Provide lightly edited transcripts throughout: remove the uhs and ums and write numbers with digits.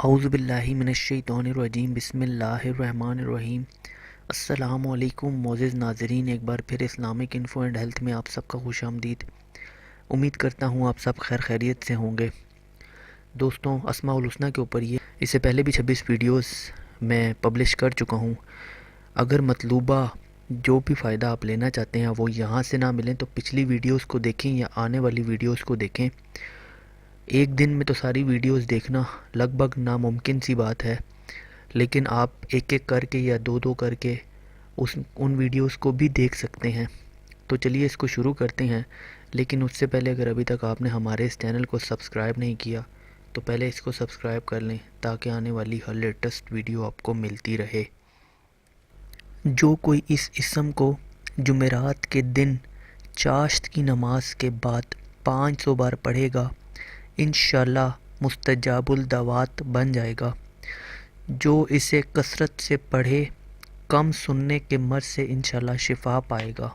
اعوذ باللہ من الشیطان الرجیم بسم اللہ الرحمن الرحیم۔ السلام علیکم معزز ناظرین، ایک بار پھر اسلامک انفو اینڈ ہیلتھ میں آپ سب کا خوش آمدید۔ امید کرتا ہوں آپ سب خیر خیریت سے ہوں گے۔ دوستوں، اسماء الحسنی کے اوپر اس سے پہلے بھی 26 ویڈیوز میں پبلش کر چکا ہوں۔ اگر مطلوبہ جو بھی فائدہ آپ لینا چاہتے ہیں وہ یہاں سے نہ ملیں تو پچھلی ویڈیوز کو دیکھیں یا آنے والی ویڈیوز کو دیکھیں۔ ایک دن میں تو ساری ویڈیوز دیکھنا لگ بھگ ناممکن سی بات ہے، لیکن آپ ایک ایک کر کے یا دو دو کر کے ان ویڈیوز کو بھی دیکھ سکتے ہیں۔ تو چلیے اس کو شروع کرتے ہیں، لیکن اس سے پہلے اگر ابھی تک آپ نے ہمارے اس چینل کو سبسکرائب نہیں کیا تو پہلے اس کو سبسکرائب کر لیں تاکہ آنے والی ہر لیٹسٹ ویڈیو آپ کو ملتی رہے۔ جو کوئی اس اسم کو جمعرات کے دن چاشت کی نماز کے بعد 500 بار پڑھے گا، انشاءاللہ مستجاب الدعوات بن جائے گا۔ جو اسے کثرت سے پڑھے، کم سننے کے مرض سے انشاءاللہ شفا پائے گا۔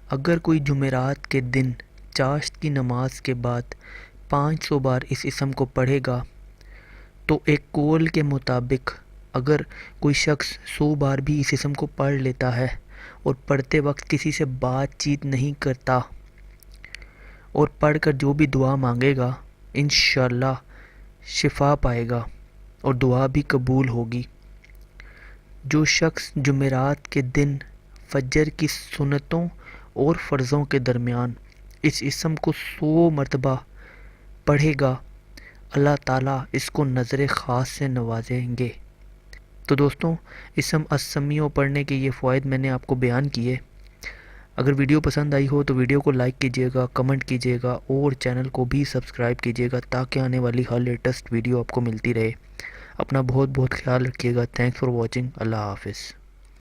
اگر کوئی جمعرات کے دن چاشت کی نماز کے بعد 500 بار اس اسم کو پڑھے گا تو ایک قول کے مطابق اگر کوئی شخص 100 بار بھی اس اسم کو پڑھ لیتا ہے اور پڑھتے وقت کسی سے بات چیت نہیں کرتا اور پڑھ کر جو بھی دعا مانگے گا انشاءاللہ شفا پائے گا اور دعا بھی قبول ہوگی۔ جو شخص جمعرات کے دن فجر کی سنتوں اور فرضوں کے درمیان اس اسم کو 100 مرتبہ پڑھے گا، اللہ تعالیٰ اس کو نظر خاص سے نوازیں گے۔ تو دوستوں، اسم السمیع پڑھنے کے یہ فوائد میں نے آپ کو بیان کیے۔ اگر ویڈیو پسند آئی ہو تو ویڈیو کو لائک کیجیے گا، کمنٹ کیجیے گا اور چینل کو بھی سبسکرائب کیجیے گا تاکہ آنے والی ہر لیٹسٹ ویڈیو آپ کو ملتی رہے۔ اپنا بہت بہت خیال رکھیے گا۔ Thanks for watching. اللہ حافظ۔